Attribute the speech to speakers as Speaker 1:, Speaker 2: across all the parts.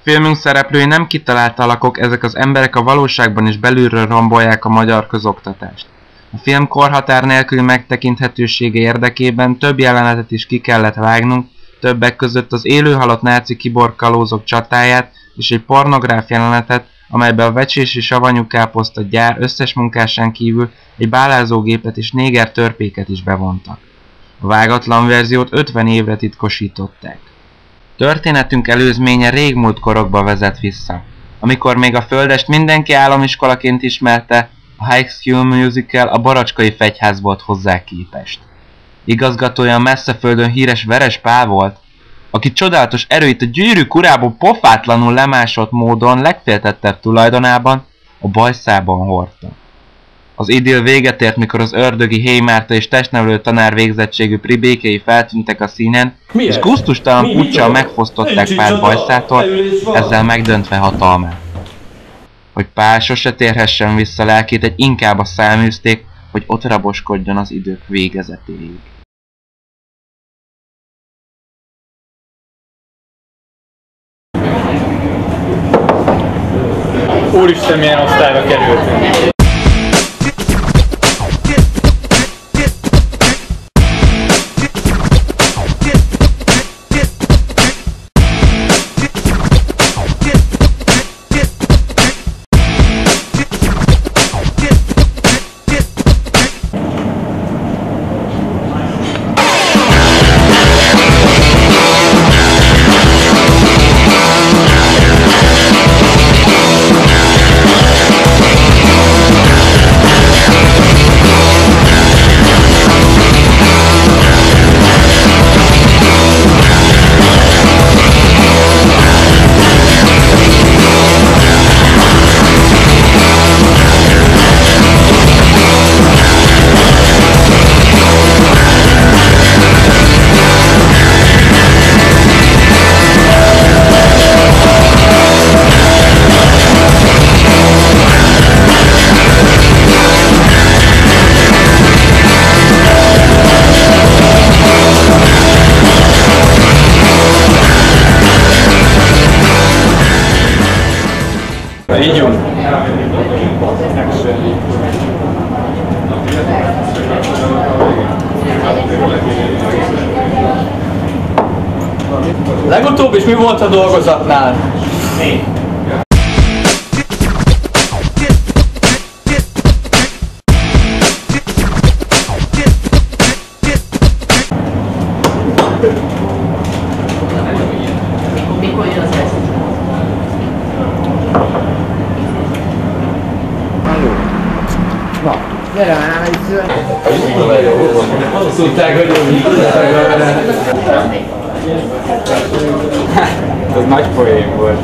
Speaker 1: Filmünk szereplői nem kitalált alakok, ezek az emberek a valóságban is belülről rombolják a magyar közoktatást. A film korhatár nélküli megtekinthetősége érdekében több jelenetet is ki kellett vágnunk, többek között az élőhalott náci kiborkalózok csatáját és egy pornográf jelenetet, amelyben a vecsési savanyú káposzta gyár összes munkásán kívül egy bálázógépet és néger törpéket is bevontak. A vágatlan verziót 50 évre titkosították. Történetünk előzménye régmúlt korokba vezet vissza. Amikor még a Földest mindenki államiskolaként ismerte, a High School Musical a Baracskai Fegyház volt hozzá képest. Igazgatója a Messzeföldön híres Veres Pál volt, aki csodálatos erőit a gyűrűk urából pofátlanul lemásolt módon legféltettebb tulajdonában, a bajszában hordta. Az idill véget ért, mikor az ördögi Héj Márta és testnevelő tanár végzettségű pribékei feltűntek a színen, és gusztustalan puccsal megfosztották Pált bajszától, ezzel megdöntve hatalmát. Hogy Pál sose térhessen vissza lelkét, egy inkább a száműzték, hogy ott raboskodjon az idők végezetéig.
Speaker 2: Úristen, milyen osztályba kerültünk! Ígyunk! Legutóbb is mi volt a dolgozatnál? Mi?
Speaker 3: Mikor jön az ezt? Na, gyere már,
Speaker 2: Azt tudták, hogy ez nagy poén volt.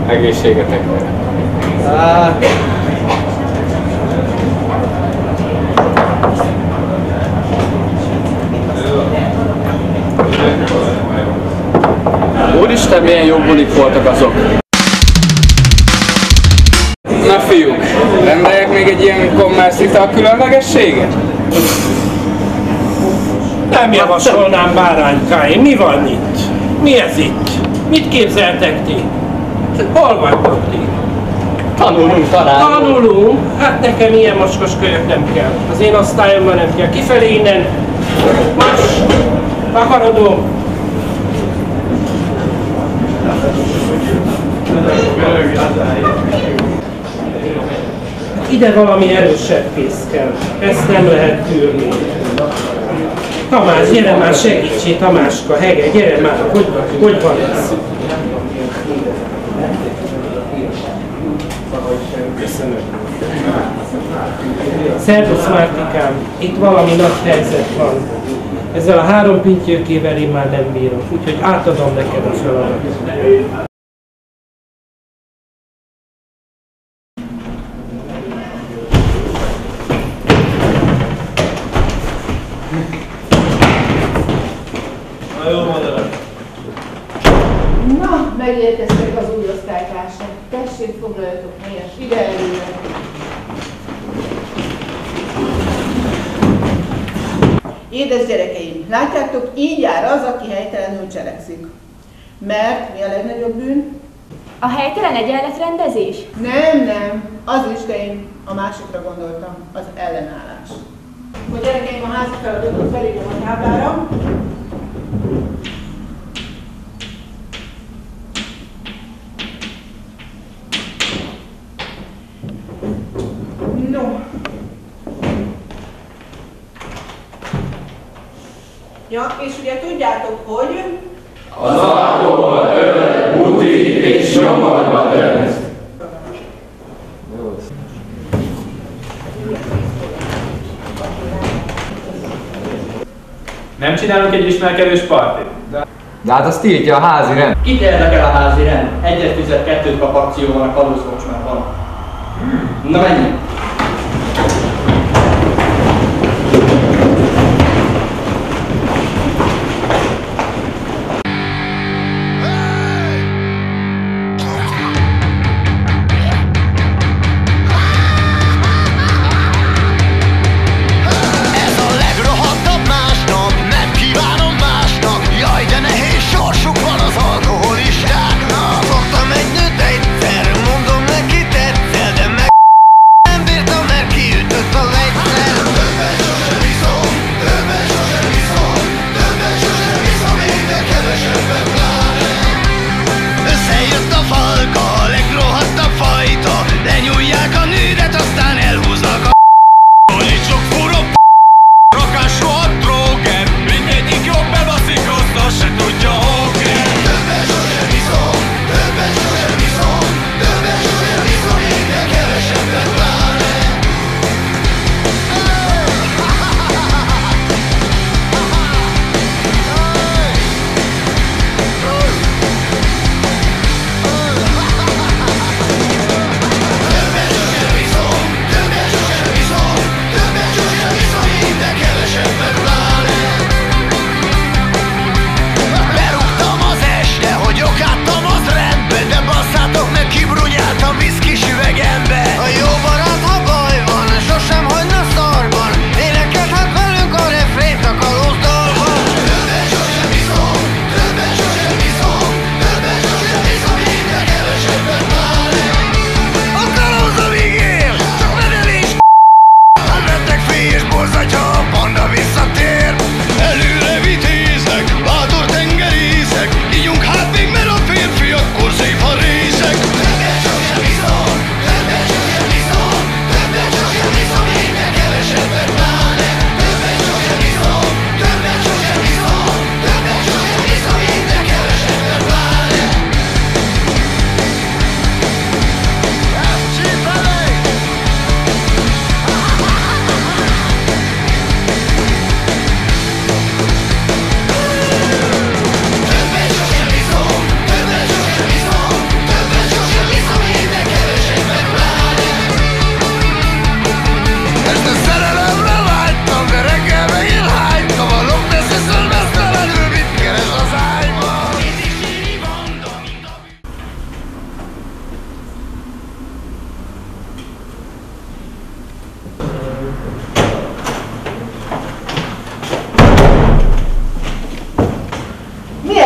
Speaker 2: Egészségetekre. Úristen, milyen jó bulik voltak azok! Na fiúk, rendeljek még egy ilyen kommerszita különlegességet?
Speaker 4: Nem javasolnám, báránykáim, mi van itt? Mi ez itt? Mit képzeltek ti? Hol vagytok ti?
Speaker 2: Tanulunk talán.
Speaker 4: Tanulunk? Hát nekem ilyen mocskos kölyök nem kell. Az én osztályomban nem kell. Kifelé innen! Más! Takarodó! Ide valami erősebb pénz kell. Ezt nem lehet tűrni. Tamás, gyere már, segítsél, Tamáska, Hege, gyere már, hogy van ez? Köszönöm. Szervusz Mártikám, itt valami nagy helyzet van. Ezzel a 3 pintyőkével én már nem bírok, úgyhogy átadom neked a feladatot.
Speaker 3: Na, Megérkeztek az új osztálytársak. Tessék, foglaljatok helyet, ide előre. Édes gyerekeim, látjátok, így jár az, aki helytelenül cselekszik. Mert mi a legnagyobb bűn?
Speaker 5: A helytelen egyenletrendezés?
Speaker 3: Nem, az is, de én a másikra gondoltam, az ellenállás. A gyerekeim, a házi feladatot felírom a táblára. No. Ja, és ugye tudjátok, hogy...
Speaker 2: Az alkohol, öreg, buti és nyomorba dönt.
Speaker 6: Nem csinálunk egy ismerkedős partit?
Speaker 7: De hát azt tiltja a házi rend.
Speaker 8: Kit érdekel a házi rend? 1-2 kap akcióban a kalózkocsmában. Na menjünk!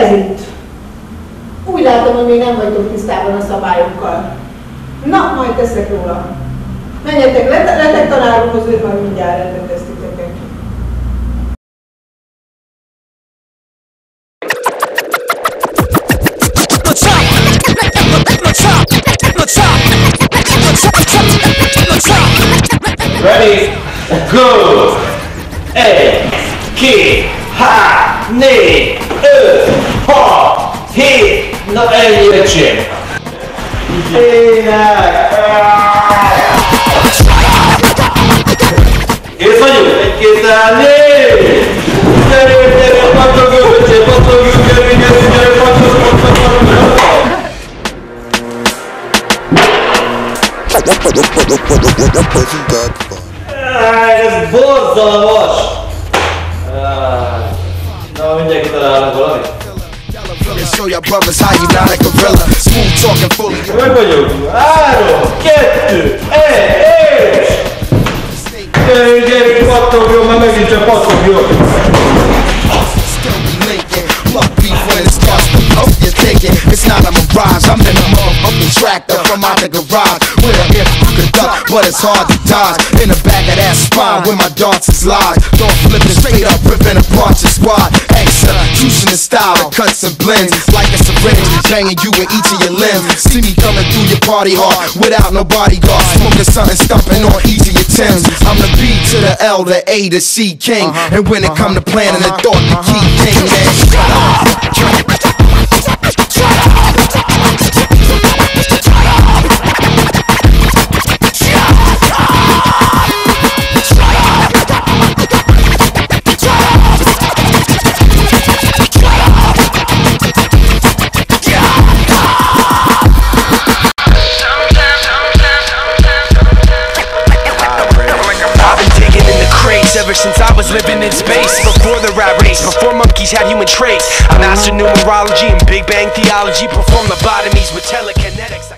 Speaker 3: Ez itt. Úgy látom, hogy még nem vagytok tisztában a szabályokkal. Na, majd teszek róla. Menjetek, letek tanárokhoz, ők majd mindjárt rendeztiteket.
Speaker 9: Ready? Go! 1, 2, 3, 4, 5, 6, 7, na ennyi öcsém! Ének! Kész vagyunk? 1, 2, 3, 4! Gyere, pattogjuk, öcsém, pattogjuk, gyere, pattogjuk! Ez borzalmas! Na, mindenki találnak valamit?
Speaker 10: show your brothers how you not a gorilla. Smooth talking fully.
Speaker 9: Meg vagyok. 3, 2, 1, és... Gyerünk, pattogjon, mert megint csak pattogjon.
Speaker 10: It's not a mirage, I'm in a motherfucking tractor from out the garage. With a hip you can duck, but it's hard to dodge. In the back of that spine where my darts is lodged. Don't flip it straight up, ripping apart your squad. Execution in style that cuts and blends like a syringe, banging you in each of your limbs. See me coming through your party hard without no bodyguard. Smoking something, stumping on each of your Timbs. I'm the B to the L, the A to C king. And when it come to planning the thought, the key thing, man.
Speaker 11: Ever since I was living in space, before the rat race, before monkeys had human traits, I mastered numerology and Big Bang theology, performed lobotomies with telekinetics.